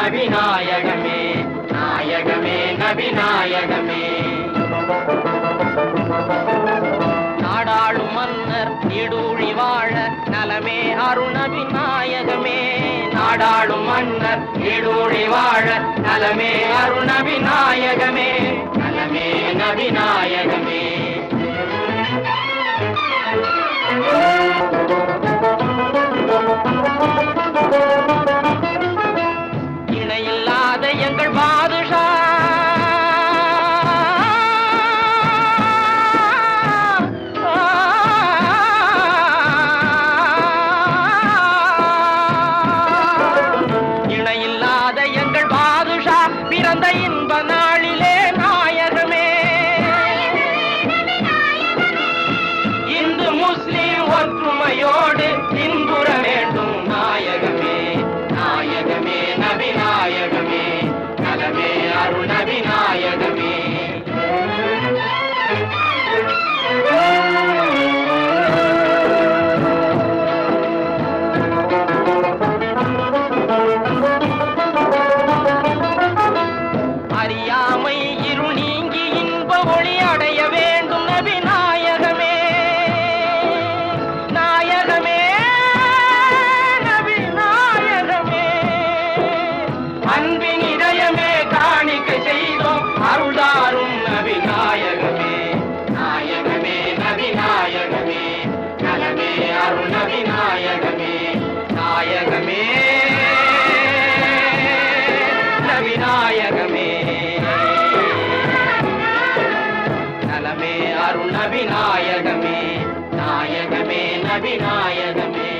நபிநாயகமே நாயகமே நபிநாயகமே. நாடாளும் மன்னர் நீடூழி வாழ நலமே அருணபி நாயகமே. நாடாளும் மன்னர் நீடூழி வாழ நலமே அருணபி நாயகமே. நலமே நபிநாயகமே. இணையில்லாத எங்கள் பாதுஷா இணையில்லாத எங்கள் பாதுஷா பிறந்த இன்ப நாளிலே நாயகமே. இந்து முஸ்லிம் ஒற்றுமையோடு இன்புற வேண்டும் நாயகமே. நாயகமே நபிநாயகமே. நலமே அருணபி நாயகமே. அறியாமை இருள் நீங்கி இன்ப ஒளி அடைய வேண்டும் நபி நாயகமே. நாயகமே நபி நாயகமே. அன்பின் இதயமே காணிக்கை செய்தோம் அருள்தாரும் நபி நாயகமே. நாயகமே நபி நாயகமே. நலமே அருள் நபி நாயகமே. நாயகமே நபி நாயகமே. நலமே அருள் நபி நாயகமே. நாயகமே நபி நாயகமே.